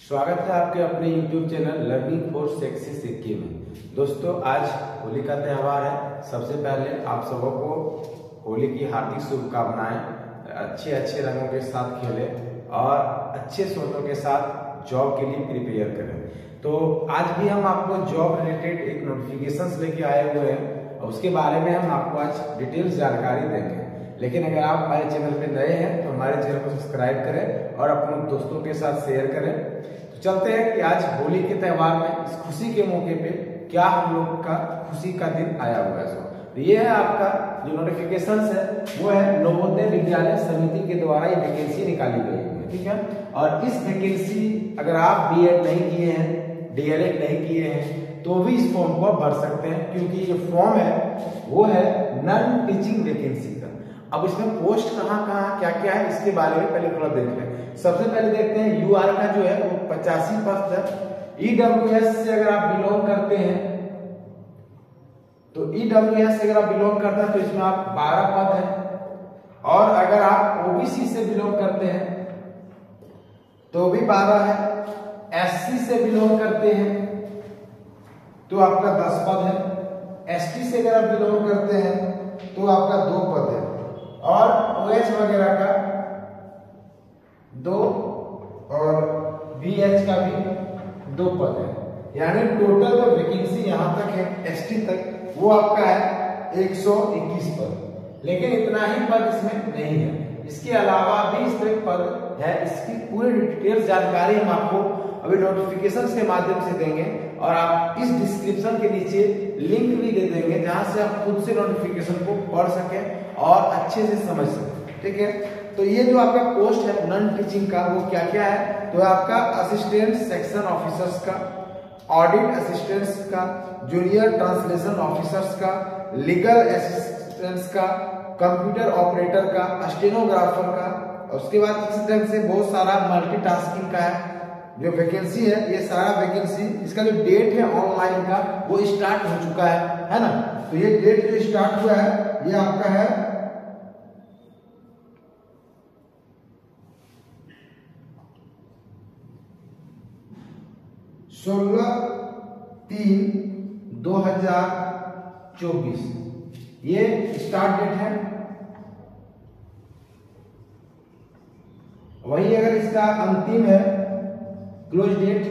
स्वागत है आपके अपने YouTube channel learning for sexy Sikki में। दोस्तों, आज होली का त्यौहार है। सबसे पहले आप सबों को होली की हार्दिक शुभकामनाएं। अच्छे अच्छे रंगों के साथ खेलें और अच्छे सोचों के साथ जॉब के लिए प्रिपेयर करें। तो आज भी हम आपको जॉब रिलेटेड एक नोटिफिकेशंस लेके आए हुए हैं और उसके बारे में हम आपको आज डिटेल्स जानकारी देंगे। लेकिन अगर आप हमारे चैनल पे नए हैं तो हमारे चैनल को सब्सक्राइब करें और अपने दोस्तों के साथ शेयर करें। तो चलते हैं कि आज होली के त्यौहार में इस खुशी के मौके पे क्या हम लोग का खुशी का दिन आया हुआ है। तो ये है आपका जो नोटिफिकेशन है वो है नवोदय विद्यालय समिति के द्वारा ये वैकेंसी निकाली गई है, ठीक है। और इस वैकेंसी अगर आप बीएड नहीं किए हैं, डीएलएड नहीं किए हैं तो भी इस फॉर्म को आप भर सकते हैं, क्योंकि ये फॉर्म है वो है नॉन टीचिंग वैकेंसी का। अब इसमें पोस्ट कहाँ क्या क्या है इसके बारे में पहले थोड़ा देख लें। सबसे पहले देखते हैं यूआर का जो है वो 85 पद है। ईडब्ल्यूएस से अगर आप बिलोंग करते हैं तो ईडब्ल्यूएस से अगर आप बिलोंग करते हैं तो इसमें आप 12 पद है। और अगर आप ओबीसी से बिलोंग करते हैं तो भी 12 है। एससी से बिलोंग करते हैं तो आपका 10 पद है। एसटी से अगर आप बिलोंग करते हैं तो आपका 2 पद है। और ओएच वगैरह का 2 और बीएच का भी 2 पद है। यानी टोटल जो वैकेंसी यहां तक है एसटी तक वो आपका है 121 पद। लेकिन इतना ही पद इसमें नहीं है, इसके अलावा भी इसमें पद है। इसकी पूरी डिटेल्स जानकारी हम आपको अभी नोटिफिकेशन के माध्यम से देंगे और आप इस डिस्क्रिप्शन के नीचे लिंक भी दे देंगे जहां से आप खुद से नोटिफिकेशन को पढ़ सकें और अच्छे से समझ सकें, ठीक है। तो ये जो आपका पोस्ट है नॉन टीचिंग का वो क्या क्या है, तो आपका असिस्टेंट सेक्शन ऑफिसर्स का, ऑडिट असिस्टेंट्स का, जूनियर ट्रांसलेशन ऑफिसर्स का, लीगल असिस्टेंट्स का, कंप्यूटर ऑपरेटर का, स्टेनोग्राफर का। उसके बाद इस ढंग से बहुत सारा मल्टीटास्किंग का है जो वैकेंसी है। ये सारा वैकेंसी इसका जो डेट है ऑनलाइन का वो स्टार्ट हो चुका है ना। तो ये डेट जो स्टार्ट हुआ है ये आपका है 16/3/2024 ये स्टार्ट डेट है। वही अगर इसका अंतिम है क्लोज डेट,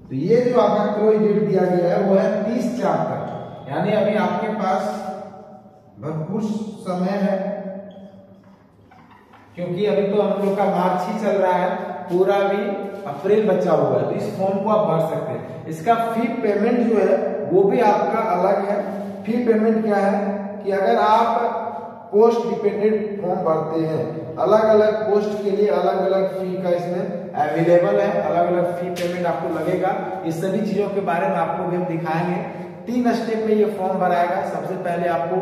तो ये जो आपका क्लोज डेट दिया गया है वो है 30/4 तक। यानी अभी आपके पास भरपूर समय है, क्योंकि अभी तो हम लोग का मार्च ही चल रहा है, पूरा भी अप्रैल बचा हुआ है। तो इस फॉर्म को आप भर सकते हैं। इसका फी पेमेंट जो है वो भी आपका अलग है। फी पेमेंट क्या है कि अगर आप पोस्ट डिपेंडेंट फॉर्म भरते हैं, अलग अलग पोस्ट के लिए अलग अलग फी का इसमें अवेलेबल है, अलग अलग फी पेमेंट आपको लगेगा। इस सभी चीजों के बारे में आपको भी हम दिखाएंगे। 3 स्टेप में ये फॉर्म भराएगा। सबसे पहले आपको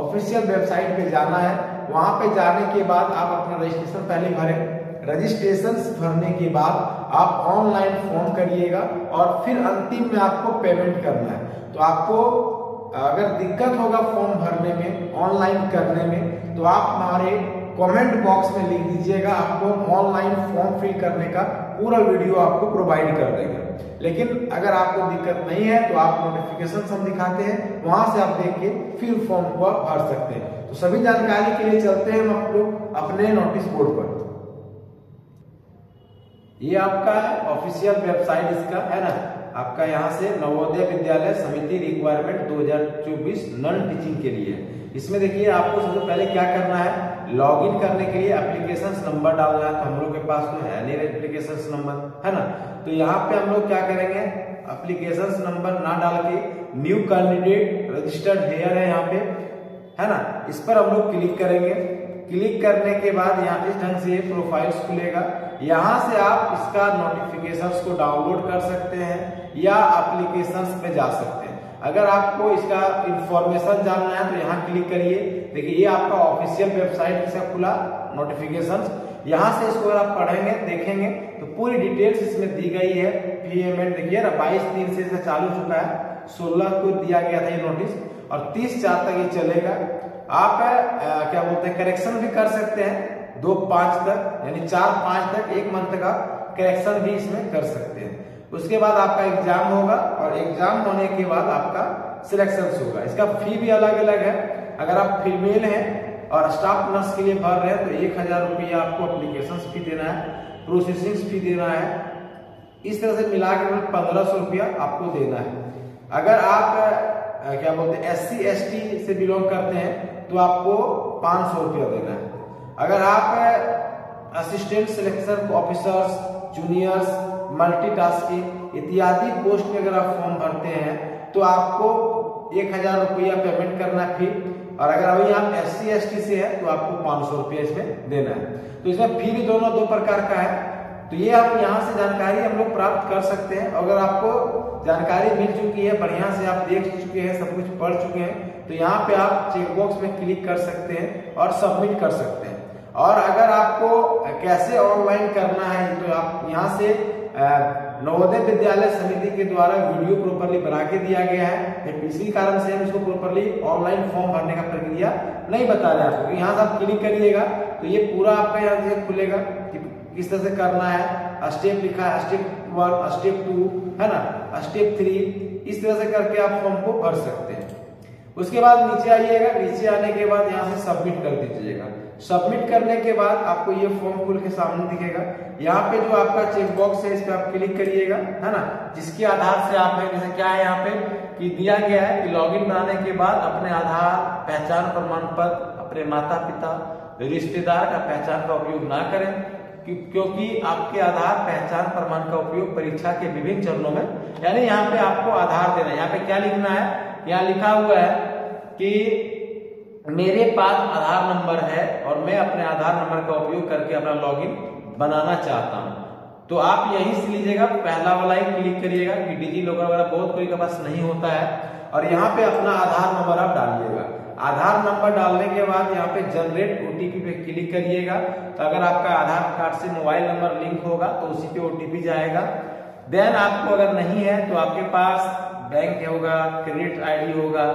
ऑफिशियल वेबसाइट पे जाना है। वहां पे जाने के बाद आप अपना रजिस्ट्रेशन पहले भरें। रजिस्ट्रेशन भरने के बाद आप ऑनलाइन फॉर्म करिएगा और फिर अंतिम में आपको पेमेंट करना है। तो आपको अगर दिक्कत होगा फॉर्म भरने में, ऑनलाइन करने में, तो आप हमारे कमेंट बॉक्स में लिख दीजिएगा। आपको ऑनलाइन फॉर्म फिल करने का पूरा वीडियो आपको प्रोवाइड कर देंगे। लेकिन अगर आपको दिक्कत नहीं है तो आप नोटिफिकेशन हम दिखाते हैं, वहां से आप देख के फिर फॉर्म को आप भर सकते हैं। तो सभी जानकारी के लिए चलते हैं हम लोग अपने नोटिस बोर्ड पर। ये आपका ऑफिशियल वेबसाइट इसका है ना। आपका यहाँ से नवोदय विद्यालय समिति रिक्वायरमेंट 2024 नॉन टीचिंग के लिए। इसमें देखिए आपको सबसे पहले क्या करना है, लॉगिन करने के लिए एप्लीकेशन नंबर डालना है। तो हम लोग के पास तो है नहीं एप्लीकेशन नंबर, है ना। तो यहाँ पे हम लोग क्या करेंगे, एप्लीकेशन नंबर ना डाल के न्यू कैंडिडेट रजिस्टर्ड हेयर है यहाँ पे, है ना। इस पर हम लोग क्लिक करेंगे। क्लिक करने के बाद यहाँ इस ढंग से प्रोफाइल्स खुलेगा। यहाँ से आप इसका नोटिफिकेशंस को डाउनलोड कर सकते हैं या एप्लीकेशंस पे जा सकते हैं। अगर आपको इसका इंफॉर्मेशन जानना है तो यहाँ क्लिक करिए। देखिए ये आपका ऑफिशियल वेबसाइट से खुला नोटिफिकेशंस। यहाँ से इसको अगर आप पढ़ेंगे देखेंगे तो पूरी डिटेल्स इसमें दी गई है। पेमेंट देखिए ना 22/3 से चालू चुका है, 16 को दिया गया था ये नोटिस और 30/4 तक ये चलेगा। आप क्या बोलते हैं करेक्शन भी कर सकते हैं 2-5 तक, यानी 4-5 तक, 1 मंथ का करेक्शन भी इसमें कर सकते हैं। उसके बाद आपका एग्जाम होगा और एग्जाम होने के बाद आपका सिलेक्शन होगा। इसका फी भी अलग अलग है। अगर आप फीमेल हैं और स्टाफ नर्स के लिए भर रहे हैं तो 1000 रुपया आपको एप्लीकेशन फी देना है, प्रोसेसिंग फी देना है, इस तरह से मिला के 1500 रुपया आपको देना है। अगर आप क्या बोलते हैं SC/ST से बिलोंग करते हैं तो आपको 500 रुपया देना है। अगर आप assistant selection officers, juniors, multitasking इत्यादि पोस्ट में अगर आप फॉर्म भरते हैं तो आपको 1000 रुपया पेमेंट करना है फी। और अगर अभी आप SC/ST से है तो आपको 500 रुपया इसमें देना है। तो इसमें फी भी दोनों 2 प्रकार का है। तो ये आप यहाँ से जानकारी हम लोग प्राप्त कर सकते हैं। अगर आपको जानकारी मिल चुकी है, बढ़िया से आप देख चुके हैं, सब कुछ पढ़ चुके हैं, तो यहाँ पे आप चेकबॉक्स में क्लिक कर सकते हैं और सबमिट कर सकते हैं। और अगर आपको कैसे ऑनलाइन करना है तो आप यहाँ से नवोदय विद्यालय समिति के द्वारा वीडियो प्रॉपरली बना के दिया गया है। इसी कारण से हम इसको प्रॉपरली ऑनलाइन फॉर्म भरने का प्रक्रिया नहीं बता रहे आपको। यहाँ से आप क्लिक करिएगा तो ये पूरा आपका यहाँ से खुलेगा कि किस तरह से करना है। स्टेप लिखा है, स्टेप 1, स्टेप 2 है ना, स्टेप 3, इस तरह से करके आप फॉर्म को भर सकते हैं। उसके बाद नीचे आइएगा, नीचे आने के बाद यहाँ से सबमिट कर दीजिएगा। सबमिट करने के बाद आपको ये फॉर्म खुल के सामने दिखेगा। यहाँ पे जो आपका चेक बॉक्स है इस पे आप क्लिक करिएगा, है ना, जिसके आधार से आप है, जैसे क्या है यहाँ पे कि दिया गया है कि लॉगिन बनाने के बाद अपने आधार, पहचान प्रमाण पत्र, अपने माता पिता, रिश्तेदार का पहचान का उपयोग ना करें, क्योंकि आपके आधार पहचान प्रमाण का उपयोग परीक्षा के विभिन्न चरणों में, यानी यहाँ पे आपको आधार देना है। यहाँ पे क्या लिखना है, यहाँ लिखा हुआ है कि मेरे पास आधार नंबर है और मैं अपने आधार नंबर का उपयोग करके अपना लॉगिन बनाना चाहता हूं। तो आप यहीं से लीजिएगा, पहला वाला ही क्लिक करिएगा कि डिजी लॉकर वगैरह बहुत कोई के पास नहीं होता है। और यहाँ पे अपना आधार नंबर आप डालिएगा। आधार नंबर डालने के बाद यहाँ पे जनरेट OTP पे क्लिक करिएगा। तो अगर आपका आधार कार्ड से मोबाइल नंबर लिंक होगा तो उसी पे OTP जाएगा। देन आपको अगर नहीं है तो आपके पास बैंक होगा, क्रेडिट ID होगा,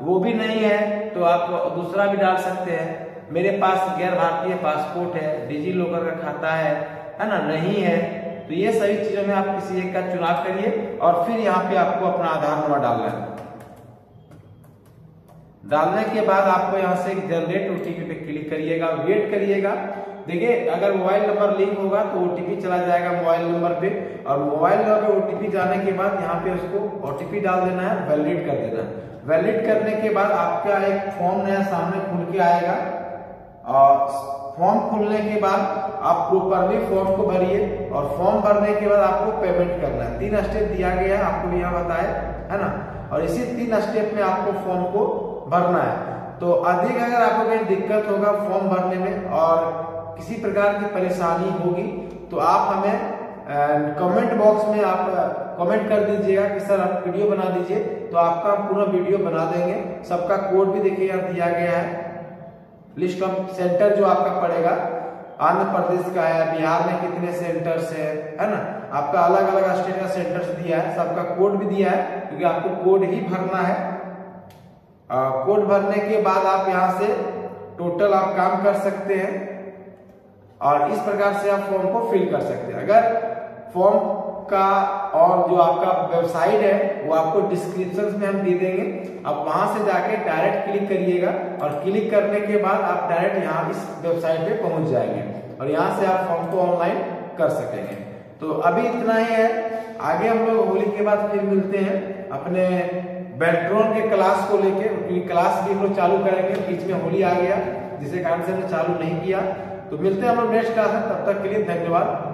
वो भी नहीं है तो आप दूसरा भी डाल सकते हैं। मेरे पास गैर भारतीय पासपोर्ट है, डिजी लॉकर का खाता है ना, नहीं है, तो ये सभी चीजों में आप किसी एक का चुनाव करिए और फिर यहाँ पे आपको अपना आधार नंबर डालना है। डालने के बाद आपको यहाँ से जनरेट OTP पे क्लिक करिएगा, वेट करिएगा। देखिए अगर मोबाइल नंबर लिंक होगा तो OTP चला जाएगा मोबाइल नंबर पे, और मोबाइल नंबर पे OTP जाने के बाद यहाँ पे उसको OTP डाल देना है, वैलिडेट कर देना है। वैलिड करने के बाद आपका एक फॉर्म नया सामने खुल के आएगा। और फॉर्म खुलने के बाद आप प्रॉपरली फॉर्म को भरिए और फॉर्म भरने के बाद आपको पेमेंट करना है। 3 स्टेप दिया गया है, आपको यहाँ बताया है ना, और इसी 3 स्टेप में आपको फॉर्म को भरना है। तो अधिक अगर आपको कहीं दिक्कत होगा फॉर्म भरने में और किसी प्रकार की परेशानी होगी तो आप हमें कमेंट बॉक्स में आप कमेंट कर दीजिएगा कि सर आप वीडियो बना दीजिए, तो आपका पूरा वीडियो बना देंगे। सबका कोड भी देखिए यहाँ दिया गया है, लिस्ट ऑफ सेंटर जो आपका पड़ेगा, आंध्र प्रदेश का है, बिहार में कितने सेंटर्स है ना, आपका अलग अलग स्टेट का सेंटर्स दिया है, सबका कोड भी दिया है क्योंकि आपको कोड ही भरना है। कोड भरने के बाद आप यहाँ से टोटल आप काम कर सकते हैं और इस प्रकार से आप फॉर्म को फिल कर सकते हैं। अगर फॉर्म का और जो आपका वेबसाइट है वो आपको डिस्क्रिप्शन में हम दे देंगे, आप वहां से जाके डायरेक्ट क्लिक करिएगा और क्लिक करने के बाद आप डायरेक्ट यहाँ इस वेबसाइट पे पहुंच जाएंगे और यहाँ से आप फॉर्म को ऑनलाइन कर सकेंगे। तो अभी इतना ही है, आगे हम लोग होली के बाद फिर मिलते हैं अपने बेल्ट्रॉन के क्लास को लेके, क्योंकि क्लास भी हम लोग चालू करेंगे, बीच में होली आ गया जिसके कारण से हमने चालू नहीं किया। तो मिलते हैं हम लोग नेक्स्ट क्लास में, तब तक के लिए धन्यवाद।